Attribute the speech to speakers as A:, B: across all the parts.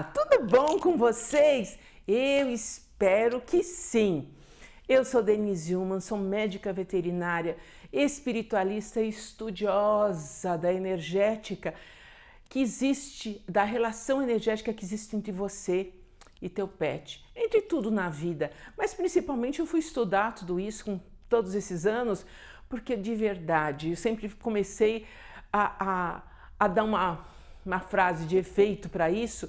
A: Olá, tudo bom com vocês? Eu espero que sim. Eu sou Denise Ullmann, sou médica veterinária, espiritualista e estudiosa da energética que existe, da relação energética que existe entre você e teu pet, entre tudo na vida. Mas principalmente eu fui estudar tudo isso com todos esses anos, porque de verdade eu sempre comecei a dar uma frase de efeito para isso,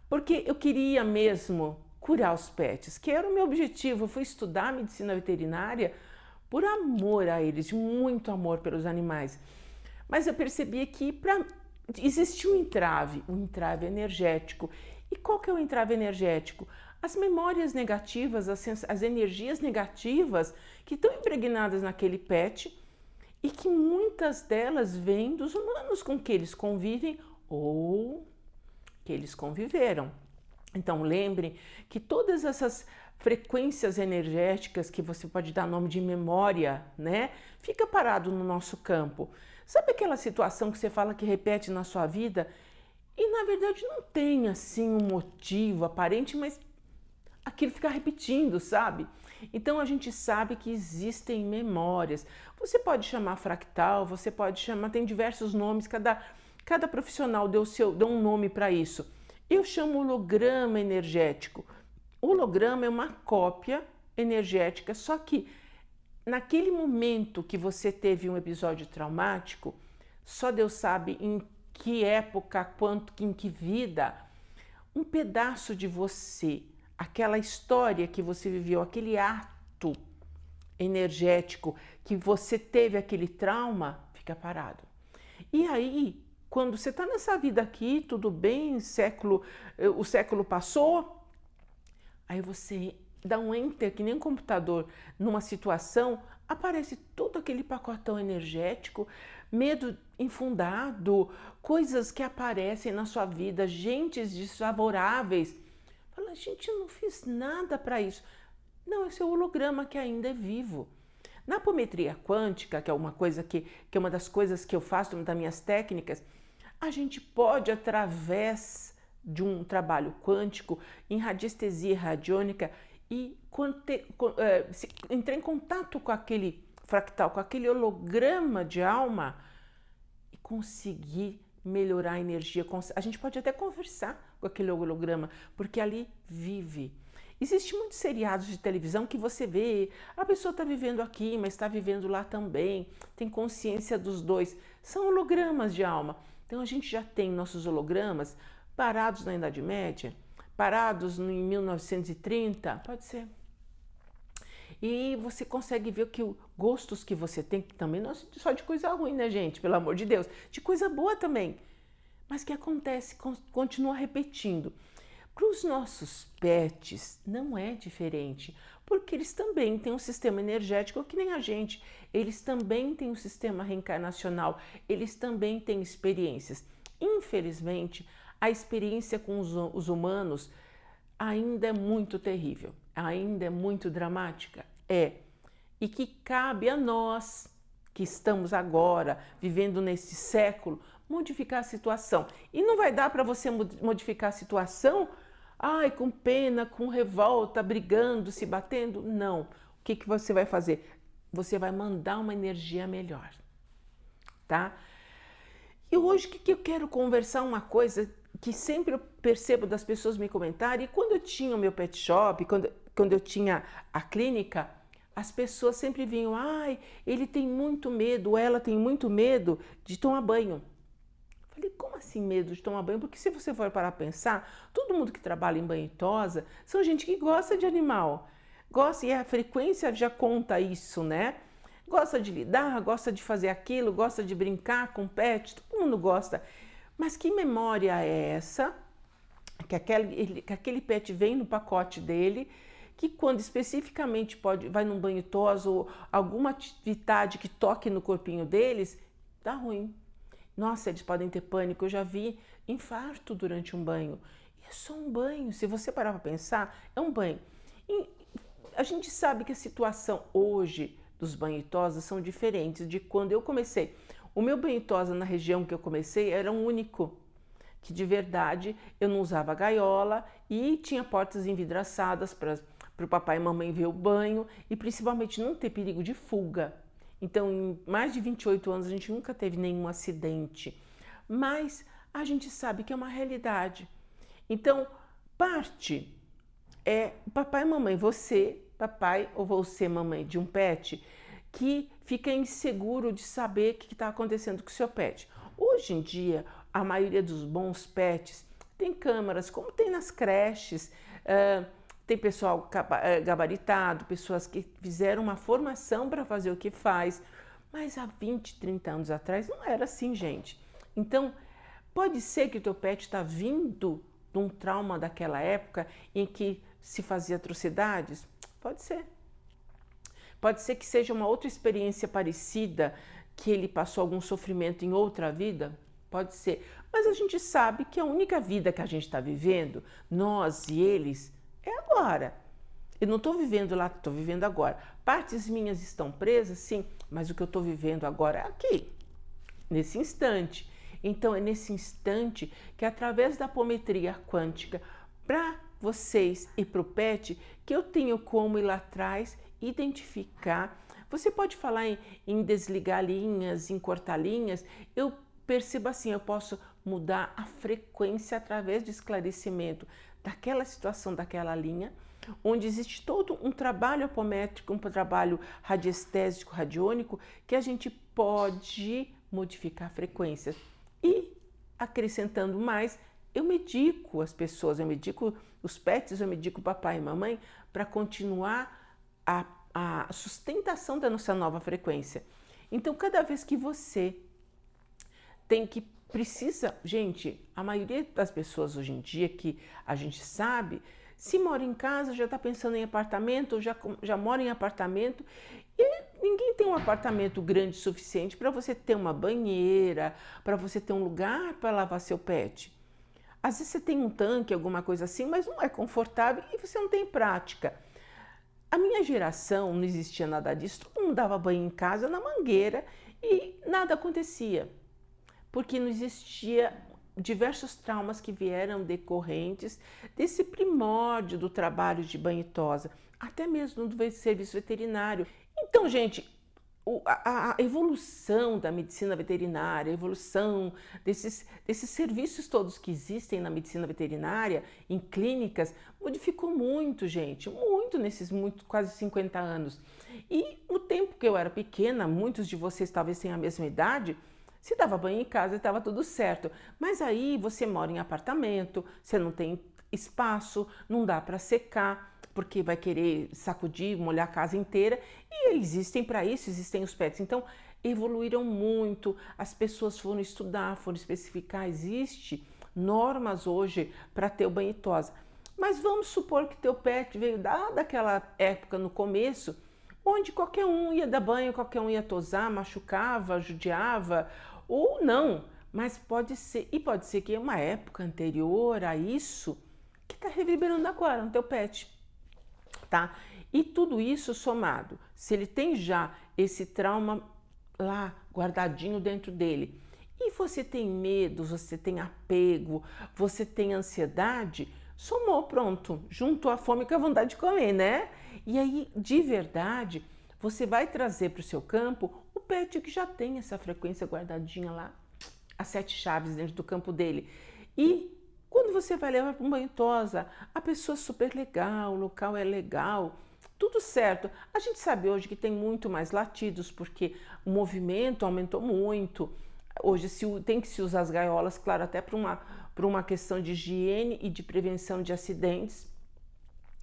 A: porque eu queria mesmo curar os pets, que era o meu objetivo. Eu fui estudar medicina veterinária por amor a eles, de muito amor pelos animais. Mas eu percebi que existia um entrave energético. E qual que é o entrave energético? As memórias negativas, as energias negativas que estão impregnadas naquele pet e que muitas delas vêm dos humanos com que eles convivem ou que eles conviveram. Então lembre que todas essas frequências energéticas que você pode dar nome de memória, né? Fica parado no nosso campo. Sabe aquela situação que você fala que repete na sua vida e na verdade não tem assim um motivo aparente, mas aquilo fica repetindo, sabe? Então a gente sabe que existem memórias. Você pode chamar fractal, você pode chamar, tem diversos nomes, cada profissional deu um nome para isso. Eu chamo holograma energético. O holograma é uma cópia energética, só que naquele momento que você teve um episódio traumático, só Deus sabe em que época, em que vida, um pedaço de você, aquela história que você viveu, aquele ato energético que você teve aquele trauma, fica parado. E aí, quando você está nessa vida aqui, tudo bem, o século passou, aí você dá um enter, que nem um computador, numa situação, aparece todo aquele pacotão energético, medo infundado, coisas que aparecem na sua vida, gentes desfavoráveis. Fala, gente, eu não fiz nada para isso. Não, esse é o holograma que ainda é vivo. Na apometria quântica, que é uma coisa que é uma das coisas que eu faço, uma das minhas técnicas, a gente pode, através de um trabalho quântico, em radiestesia radiônica, e entrar em contato com aquele fractal, com aquele holograma de alma e conseguir melhorar a energia. A gente pode até conversar com aquele holograma, porque ali vive. Existem muitos seriados de televisão que você vê, a pessoa está vivendo aqui, mas está vivendo lá também, tem consciência dos dois. São hologramas de alma. Então a gente já tem nossos hologramas parados na Idade Média, parados em 1930, pode ser. E você consegue ver que os gostos que você tem, que também não é só de coisa ruim, né, gente? Pelo amor de Deus, de coisa boa também. Mas que acontece, continua repetindo. Para os nossos pets não é diferente, porque eles também têm um sistema energético que nem a gente, eles também têm um sistema reencarnacional, eles também têm experiências. Infelizmente, a experiência com os humanos ainda é muito terrível, ainda é muito dramática, e que cabe a nós, que estamos agora vivendo nesse século, modificar a situação. E não vai dar para você modificar a situação, com pena, com revolta, brigando, se batendo. Não. O que você vai fazer? Você vai mandar uma energia melhor, tá? E hoje o que eu quero conversar, uma coisa que sempre eu percebo das pessoas me comentarem, e quando eu tinha o meu pet shop, quando eu tinha a clínica, as pessoas sempre vinham, ele tem muito medo, ela tem muito medo de tomar banho. Eu falei, como assim medo de tomar banho? Porque se você for parar a pensar, todo mundo que trabalha em banho e tosa são gente que gosta de animal. Gosta, e a frequência já conta isso, né? Gosta de lidar, gosta de fazer aquilo, gosta de brincar com pet, todo mundo gosta. Mas que memória é essa? Que aquele pet vem no pacote dele, que quando especificamente vai num banho tosa ou alguma atividade que toque no corpinho deles, dá ruim. Nossa, eles podem ter pânico. Eu já vi infarto durante um banho. E é só um banho. Se você parar para pensar, é um banho. E a gente sabe que a situação hoje dos banhos e tosas são diferentes de quando eu comecei. O meu banho e tosa na região que eu comecei era um único. que de verdade eu não usava gaiola e tinha portas envidraçadas para o papai e mamãe ver o banho e principalmente não ter perigo de fuga. Então, em mais de 28 anos, a gente nunca teve nenhum acidente. Mas a gente sabe que é uma realidade. Então, parte é papai e mamãe, você, papai ou você, mamãe, de um pet, que fica inseguro de saber o que está acontecendo com o seu pet. Hoje em dia, a maioria dos bons pets tem câmeras, como tem nas creches, tem pessoal gabaritado, pessoas que fizeram uma formação para fazer o que faz, mas há 20, 30 anos atrás não era assim, gente. Então, pode ser que o teu pet está vindo de um trauma daquela época em que se fazia atrocidades? Pode ser. Pode ser que seja uma outra experiência parecida, que ele passou algum sofrimento em outra vida? Pode ser. Mas a gente sabe que a única vida que a gente está vivendo, nós e eles, é agora. Eu não estou vivendo lá, estou vivendo agora. Partes minhas estão presas, sim, mas o que eu estou vivendo agora é aqui, nesse instante. Então, é nesse instante que, através da apometria quântica, para vocês e para o pet, que eu tenho como ir lá atrás, identificar. Você pode falar em desligar linhas, em cortar linhas. Eu percebo assim, eu posso mudar a frequência através de esclarecimento daquela situação, daquela linha, onde existe todo um trabalho apométrico, um trabalho radiestésico, radiônico, que a gente pode modificar frequências. E, acrescentando mais, eu medico as pessoas, eu medico os pets, eu medico o papai e mamãe para continuar a sustentação da nossa nova frequência. Então, cada vez que você precisa, gente, a maioria das pessoas hoje em dia que a gente sabe, se mora em casa, já está pensando em apartamento, ou já mora em apartamento, e ninguém tem um apartamento grande o suficiente para você ter uma banheira, para você ter um lugar para lavar seu pet. Às vezes você tem um tanque, alguma coisa assim, mas não é confortável e você não tem prática. A minha geração não existia nada disso, todo mundo dava banho em casa na mangueira e nada acontecia, porque não existia diversos traumas que vieram decorrentes desse primórdio do trabalho de banho e tosa, até mesmo do serviço veterinário. Então, gente, a evolução da medicina veterinária, a evolução desses serviços todos que existem na medicina veterinária, em clínicas, modificou muito, gente, muito nesses quase 50 anos. E no tempo que eu era pequena, muitos de vocês talvez tenham a mesma idade, se dava banho em casa, estava tudo certo. Mas aí você mora em apartamento, você não tem espaço, não dá para secar, porque vai querer sacudir, molhar a casa inteira. E existem para isso, existem os pets. Então, evoluíram muito, as pessoas foram estudar, foram especificar. Existe normas hoje para ter o banho e tosa. Mas vamos supor que teu pet veio daquela época no começo, onde qualquer um ia dar banho, qualquer um ia tosar, machucava, judiava, ou não, mas pode ser que é uma época anterior a isso que está reverberando agora no teu pet, tá? E tudo isso somado, se ele tem já esse trauma lá guardadinho dentro dele, e você tem medo, você tem apego, você tem ansiedade, somou, pronto, juntou a fome com a vontade de comer, né? E aí, de verdade, você vai trazer para o seu campo o pet que já tem essa frequência guardadinha lá, as 7 chaves dentro do campo dele. E quando você vai levar para um banho tosa, a pessoa é super legal, o local é legal, tudo certo. A gente sabe hoje que tem muito mais latidos, porque o movimento aumentou muito. Hoje tem que se usar as gaiolas, claro, até por uma questão de higiene e de prevenção de acidentes.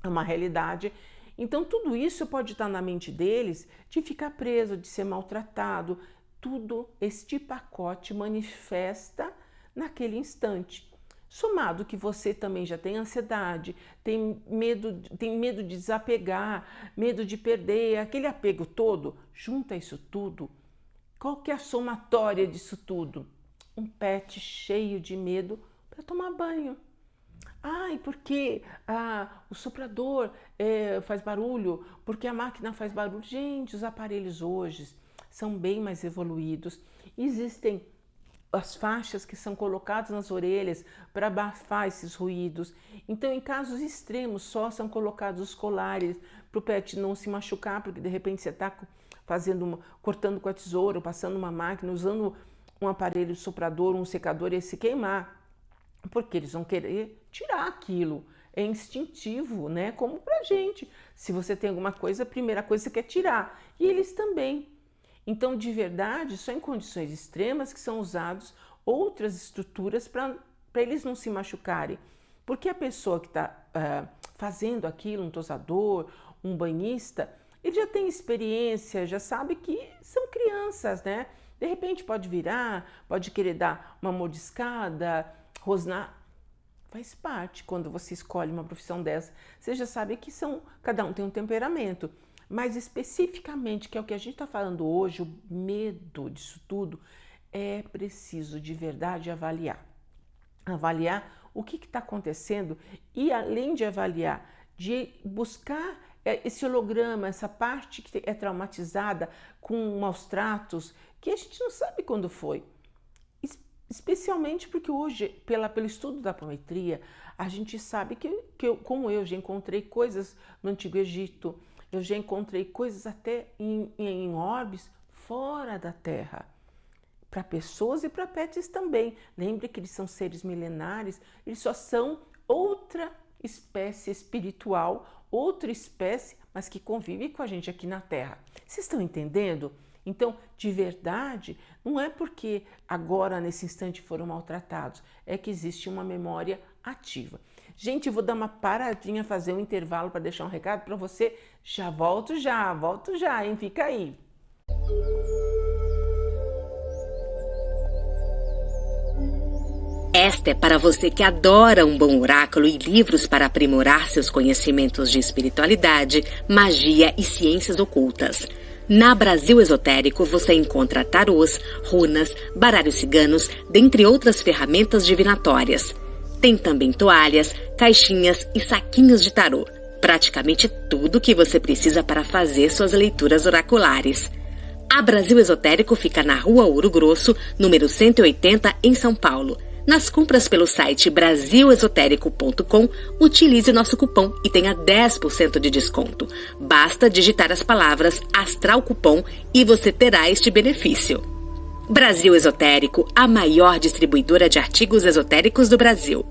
A: É uma realidade. Então, tudo isso pode estar na mente deles de ficar preso, de ser maltratado. Tudo este pacote manifesta naquele instante. Somado que você também já tem ansiedade, tem medo de desapegar, medo de perder, aquele apego todo, junta isso tudo. Qual que é a somatória disso tudo? Um pet cheio de medo para tomar banho. Ai, porque o soprador faz barulho, porque a máquina faz barulho. Gente, os aparelhos hoje são bem mais evoluídos. Existem as faixas que são colocadas nas orelhas para abafar esses ruídos. Então, em casos extremos, só são colocados os colares para o pet não se machucar, porque de repente você está cortando com a tesoura, passando uma máquina, usando um aparelho soprador, um secador e se queimar, porque eles vão querer tirar aquilo. É instintivo, né? Como pra gente. Se você tem alguma coisa, a primeira coisa você quer tirar. E eles também. Então, de verdade, só em condições extremas que são usados outras estruturas para eles não se machucarem. Porque a pessoa que está fazendo aquilo, um tosador, um banhista, ele já tem experiência, já sabe que são crianças, né? De repente pode virar, pode querer dar uma mordiscada, rosnar. Faz parte quando você escolhe uma profissão dessa. Você já sabe que cada um tem um temperamento. Mas especificamente, que é o que a gente está falando hoje, o medo disso tudo, é preciso de verdade avaliar. Avaliar o que está acontecendo e, além de avaliar, de buscar esse holograma, essa parte que é traumatizada com maus tratos, que a gente não sabe quando foi. Especialmente porque hoje, pelo estudo da apometria, a gente sabe como eu já encontrei coisas no Antigo Egito, eu já encontrei coisas até em orbes fora da Terra, para pessoas e para pets também. Lembre que eles são seres milenares, eles só são outra espécie espiritual, outra espécie, mas que convive com a gente aqui na Terra. Vocês estão entendendo? Então, de verdade, não é porque agora, nesse instante, foram maltratados, é que existe uma memória ativa. Gente, eu vou dar uma paradinha, fazer um intervalo para deixar um recado para você. Já volto já, hein? Fica aí.
B: Esta é para você que adora um bom oráculo e livros para aprimorar seus conhecimentos de espiritualidade, magia e ciências ocultas. Na Brasil Esotérico você encontra tarôs, runas, baralhos ciganos, dentre outras ferramentas divinatórias. Tem também toalhas, caixinhas e saquinhos de tarô. Praticamente tudo que você precisa para fazer suas leituras oraculares. A Brasil Esotérico fica na Rua Ouro Grosso, número 180, em São Paulo. Nas compras pelo site brasilesotérico.com, utilize o nosso cupom e tenha 10% de desconto. Basta digitar as palavras Astral Cupom e você terá este benefício. Brasil Esotérico, a maior distribuidora de artigos esotéricos do Brasil.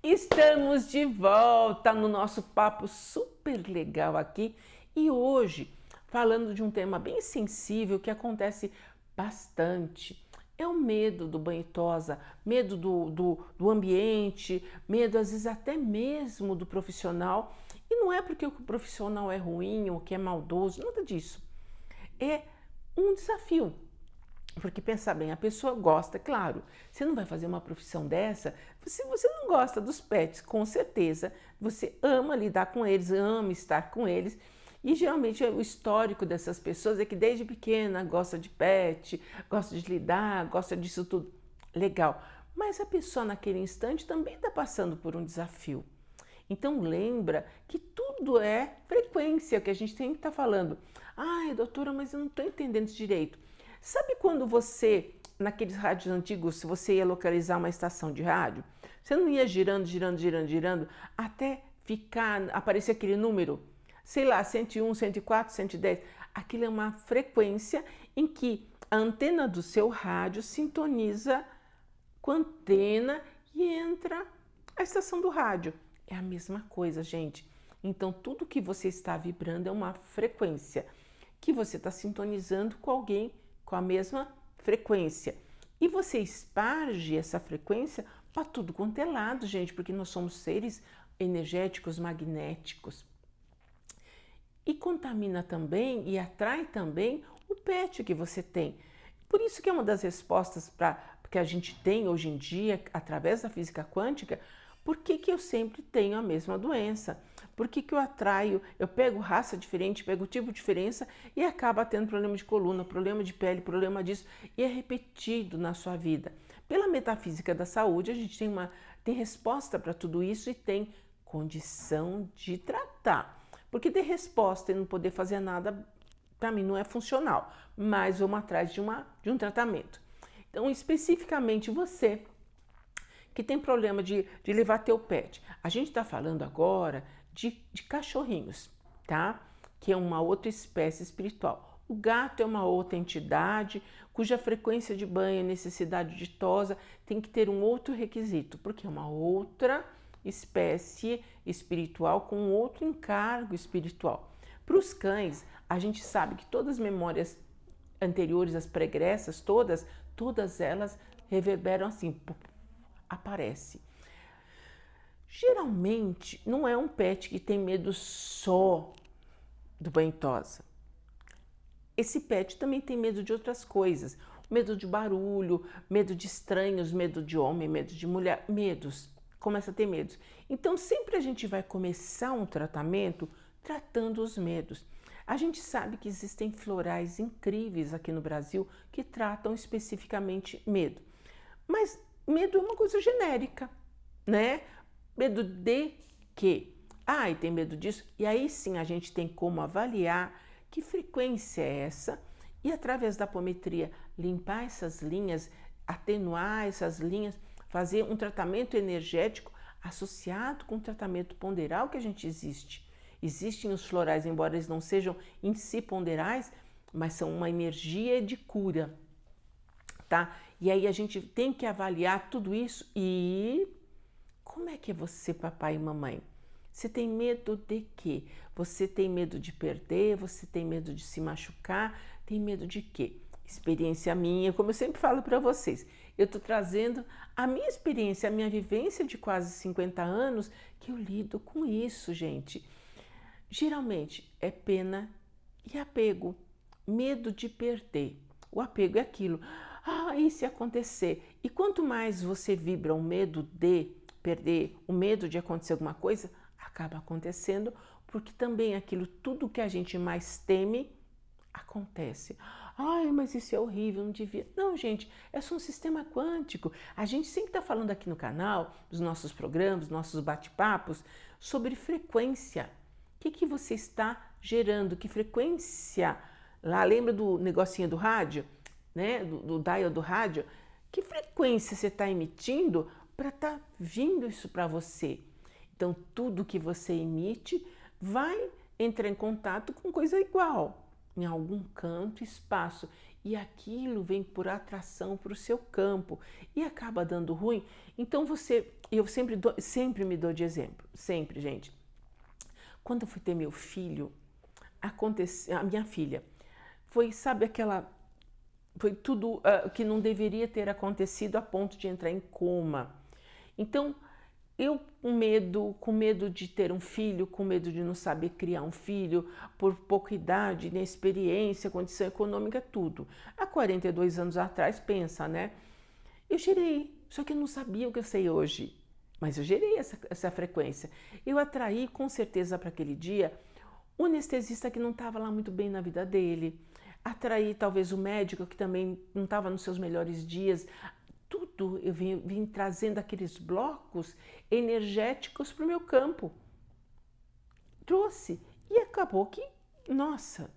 A: Estamos de volta no nosso papo super legal aqui. E hoje, falando de um tema bem sensível que acontece bastante, é o medo do banho tosa, medo do ambiente, medo às vezes até mesmo do profissional. E não é porque o profissional é ruim ou que é maldoso, nada disso. É um desafio. Porque pensa bem, a pessoa gosta, claro, você não vai fazer uma profissão dessa se você não gosta dos pets, com certeza. Você ama lidar com eles, ama estar com eles. E geralmente o histórico dessas pessoas é que desde pequena gosta de pet, gosta de lidar, gosta disso tudo. Legal. Mas a pessoa naquele instante também está passando por um desafio. Então lembra que tudo é frequência, que a gente tem que estar falando. Ai, doutora, mas eu não estou entendendo isso direito. Sabe quando você, naqueles rádios antigos, se você ia localizar uma estação de rádio, você não ia girando, até aparecer aquele número? Sei lá, 101, 104, 110. Aquilo é uma frequência em que a antena do seu rádio sintoniza com a antena e entra a estação do rádio. É a mesma coisa, gente. Então, tudo que você está vibrando é uma frequência que você está sintonizando com alguém com a mesma frequência. E você esparge essa frequência para tudo quanto é lado, gente, porque nós somos seres energéticos, magnéticos. E contamina também e atrai também o pet que você tem. Por isso que é uma das respostas que a gente tem hoje em dia, através da física quântica, por que eu sempre tenho a mesma doença? Por que eu atraio, eu pego raça diferente, pego tipo de diferença e acaba tendo problema de coluna, problema de pele, problema disso, e é repetido na sua vida. Pela metafísica da saúde, a gente tem resposta para tudo isso e tem condição de tratar. Porque ter resposta e não poder fazer nada, para mim, não é funcional. Mas vamos atrás de um tratamento. Então, especificamente você que tem problema de levar teu pet. A gente está falando agora de cachorrinhos, tá? Que é uma outra espécie espiritual. O gato é uma outra entidade cuja frequência de banho e necessidade de tosa tem que ter um outro requisito, porque é uma outra espécie espiritual com outro encargo espiritual. Para os cães, a gente sabe que todas as memórias anteriores, as pregressas, todas elas reverberam assim, aparece. Geralmente, não é um pet que tem medo só do banho tosa. Esse pet também tem medo de outras coisas. Medo de barulho, medo de estranhos, medo de homem, medo de mulher, medos. Começa a ter medos. Então, sempre a gente vai começar um tratamento tratando os medos. A gente sabe que existem florais incríveis aqui no Brasil que tratam especificamente medo. Mas medo é uma coisa genérica, né? Medo de quê? E tem medo disso. E aí sim a gente tem como avaliar que frequência é essa e através da apometria limpar essas linhas, atenuar essas linhas, fazer um tratamento energético associado com o tratamento ponderal que a gente existe. Existem os florais, embora eles não sejam em si ponderais, mas são uma energia de cura, tá? E aí a gente tem que avaliar tudo isso e como é que é você, papai e mamãe? Você tem medo de quê? Você tem medo de perder? Você tem medo de se machucar? Tem medo de quê? Experiência minha, como eu sempre falo para vocês, eu estou trazendo a minha experiência, a minha vivência de quase 50 anos que eu lido com isso, gente. Geralmente é pena e apego, medo de perder. O apego é aquilo, e se acontecer? E quanto mais você vibra o medo de perder, o medo de acontecer alguma coisa, acaba acontecendo, porque também aquilo, tudo que a gente mais teme, acontece. Mas isso é horrível, não devia. Não, gente, é só um sistema quântico. A gente sempre está falando aqui no canal, nos nossos programas, nossos bate-papos, sobre frequência. O que você está gerando? Que frequência? Lá, lembra do negocinho do rádio? Né? Do dial do rádio? Que frequência você está emitindo para estar vindo isso para você? Então, tudo que você emite vai entrar em contato com coisa igual, em algum canto, espaço. E aquilo vem por atração para o seu campo e acaba dando ruim. Então, eu sempre me dou de exemplo, sempre, gente. Quando eu fui ter meu filho, a minha filha, foi tudo que não deveria ter acontecido a ponto de entrar em coma. Então, eu com medo de ter um filho, com medo de não saber criar um filho, por pouca idade, inexperiência, condição econômica, tudo. Há 42 anos atrás, pensa, né? Eu gerei, só que eu não sabia o que eu sei hoje, mas eu gerei essa frequência. Eu atraí, com certeza, para aquele dia, o anestesista que não estava lá muito bem na vida dele. Atraí, talvez, o médico que também não estava nos seus melhores dias. Tudo eu vim trazendo aqueles blocos energéticos para o meu campo. Trouxe. E acabou que, nossa,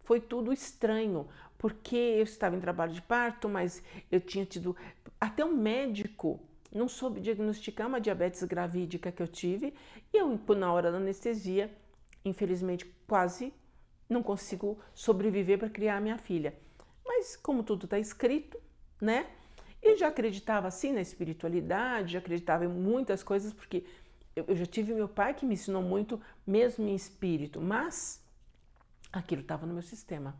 A: foi tudo estranho. Porque eu estava em trabalho de parto, mas eu tinha tido... Até um médico não soube diagnosticar uma diabetes gravídica que eu tive. E eu, na hora da anestesia, infelizmente, quase não consigo sobreviver para criar a minha filha. Mas como tudo está escrito, né? Eu já acreditava assim na espiritualidade, já acreditava em muitas coisas, porque eu já tive meu pai que me ensinou muito, mesmo em espírito, mas aquilo estava no meu sistema.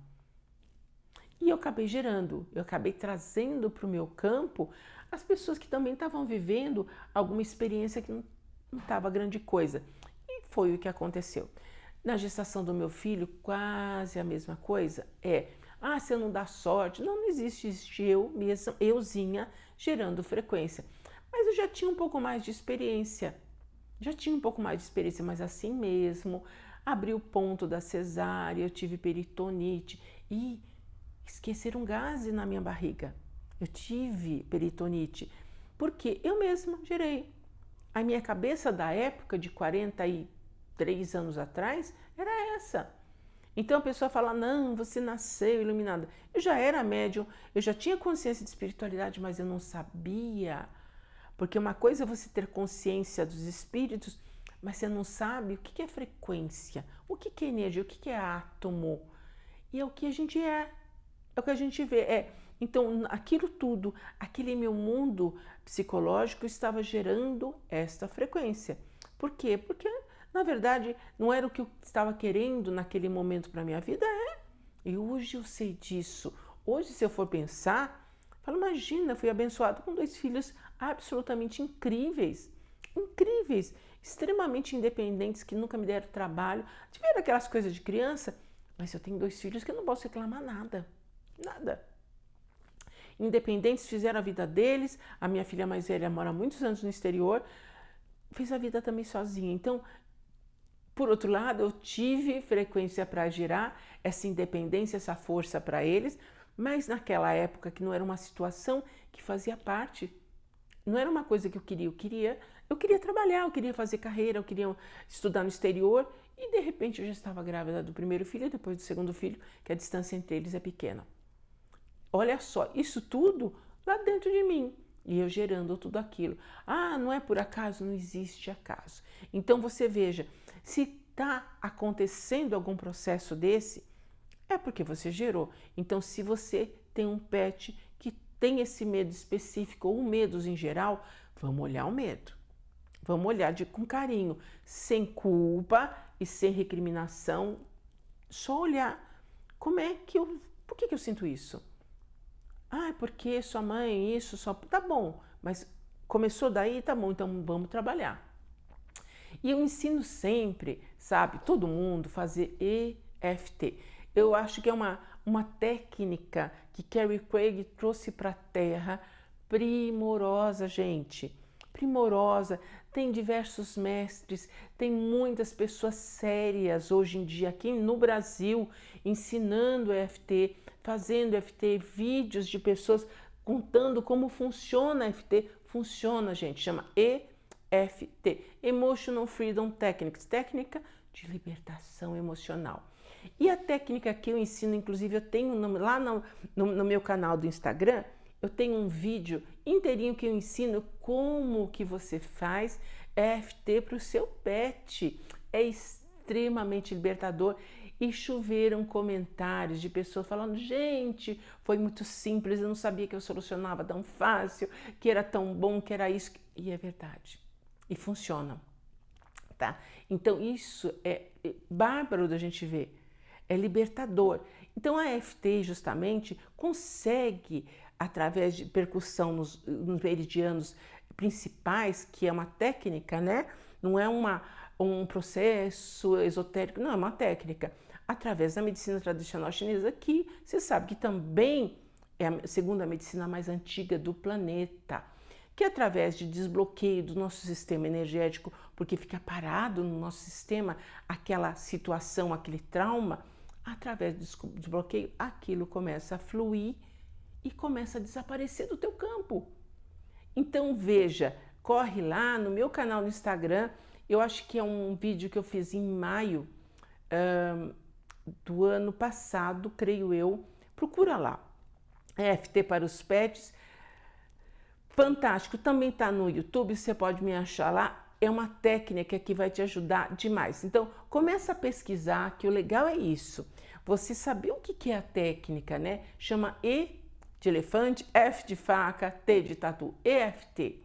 A: E eu acabei gerando, eu acabei trazendo para o meu campo as pessoas que também estavam vivendo alguma experiência que não estava grande coisa. E foi o que aconteceu. Na gestação do meu filho, quase a mesma coisa. Se eu não dar sorte, não existe eu mesma, euzinha, gerando frequência. Mas eu já tinha um pouco mais de experiência. Mas assim mesmo, abri o ponto da cesárea, eu tive peritonite e esqueceram gás na minha barriga. Eu tive peritonite, porque eu mesma gerei. A minha cabeça da época de 40 e 3 anos atrás era essa. Então a pessoa fala, não, você nasceu iluminada. Eu já era médium, eu já tinha consciência de espiritualidade, mas eu não sabia. Porque uma coisa é você ter consciência dos espíritos, mas você não sabe o que é frequência, o que é energia, o que é átomo. E é o que a gente é o que a gente vê. Então, aquilo tudo, aquele meu mundo psicológico estava gerando esta frequência. Por quê? Porque, na verdade, não era o que eu estava querendo naquele momento para a minha vida, E hoje eu sei disso. Hoje, se eu for pensar, falo, imagina, fui abençoado com 2 filhos absolutamente incríveis. Incríveis, extremamente independentes, que nunca me deram trabalho. Tiveram aquelas coisas de criança, mas eu tenho 2 filhos que eu não posso reclamar nada. Nada. Independentes, fizeram a vida deles. A minha filha mais velha mora há muitos anos no exterior, fez a vida também sozinha. Então, por outro lado, eu tive frequência para girar essa independência, essa força para eles, mas naquela época que não era uma situação que fazia parte, não era uma coisa que eu queria trabalhar, eu queria fazer carreira, eu queria estudar no exterior, e de repente eu já estava grávida do primeiro filho e depois do segundo filho, que a distância entre eles é pequena. Olha só, isso tudo lá dentro de mim. E eu gerando tudo aquilo. Não é por acaso, não existe acaso. Então você veja, se está acontecendo algum processo desse, é porque você gerou. Então se você tem um pet que tem esse medo específico ou medos em geral, vamos olhar o medo. Vamos olhar com carinho, sem culpa e sem recriminação. Só olhar por que eu sinto isso? Porque sua mãe, isso, só. Tá bom, mas começou daí, tá bom, então vamos trabalhar. E eu ensino sempre, sabe, todo mundo fazer EFT. Eu acho que é uma técnica que Carrie Craig trouxe para a Terra, primorosa, gente. Primorosa. Tem diversos mestres, tem muitas pessoas sérias hoje em dia aqui no Brasil ensinando EFT, fazendo EFT, vídeos de pessoas contando como funciona EFT. Funciona, gente, chama EFT, Emotional Freedom Techniques, técnica de libertação emocional. E a técnica que eu ensino, inclusive eu tenho lá no meu canal do Instagram, eu tenho um vídeo inteirinho que eu ensino como que você faz EFT para o seu pet. É extremamente libertador. E choveram comentários de pessoas falando, gente, foi muito simples, eu não sabia que eu solucionava tão fácil, que era tão bom, que era isso. E é verdade. E funciona. Tá? Então isso é bárbaro da gente ver. É libertador. Então a EFT justamente consegue, através de percussão nos meridianos principais, que é uma técnica, né? Não é um processo esotérico, não, é uma técnica. Através da medicina tradicional chinesa, que você sabe que também é a segunda medicina mais antiga do planeta, que através de desbloqueio do nosso sistema energético, porque fica parado no nosso sistema aquela situação, aquele trauma, através do desbloqueio, aquilo começa a fluir e começa a desaparecer do teu campo. Então veja, corre lá no meu canal no Instagram, eu acho que é um vídeo que eu fiz em maio do ano passado, creio eu, procura lá, EFT para os pets, fantástico, também está no YouTube, você pode me achar lá, é uma técnica que vai te ajudar demais. Então começa a pesquisar, que o legal é isso, você saber o que é a técnica, né? Chama E de elefante, F de faca, T de tatu, EFT.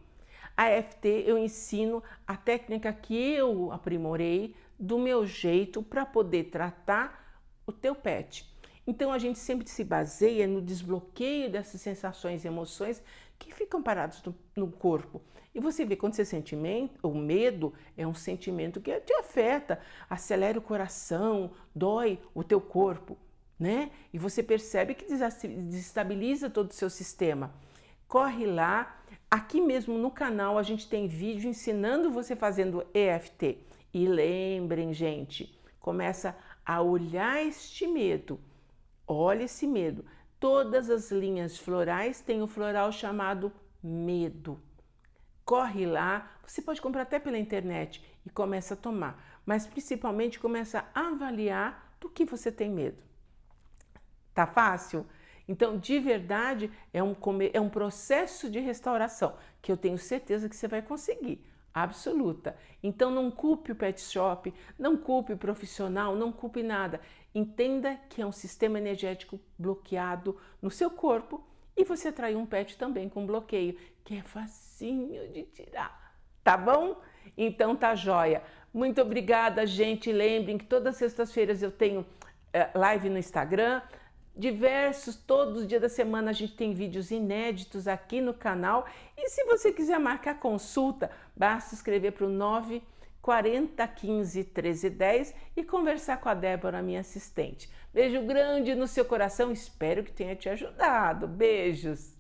A: A EFT eu ensino a técnica que eu aprimorei do meu jeito para poder tratar o teu pet. Então a gente sempre se baseia no desbloqueio dessas sensações e emoções que ficam parados no corpo. E você vê quando você sente o medo, é um sentimento que te afeta, acelera o coração, dói o teu corpo, né? E você percebe que desestabiliza todo o seu sistema. Corre lá, aqui mesmo no canal a gente tem vídeo ensinando você fazendo EFT. E lembrem, gente, começa a olhar este medo. Olha esse medo. Todas as linhas florais têm o floral chamado medo. Corre lá, você pode comprar até pela internet e começa a tomar. mas principalmente começa a avaliar do que você tem medo. Tá fácil? Então, de verdade, é um processo de restauração que eu tenho certeza que você vai conseguir. Absoluta. Então, não culpe o pet shop, não culpe o profissional, não culpe nada. Entenda que é um sistema energético bloqueado no seu corpo e você atraiu um pet também com bloqueio, que é facinho de tirar. Tá bom? Então, tá joia. Muito obrigada, gente. Lembrem que todas as sextas-feiras eu tenho live no Instagram. Todos os dias da semana a gente tem vídeos inéditos aqui no canal. E se você quiser marcar consulta, basta escrever para o 940 15 13 10 e conversar com a Débora, minha assistente. Beijo grande no seu coração, espero que tenha te ajudado. Beijos!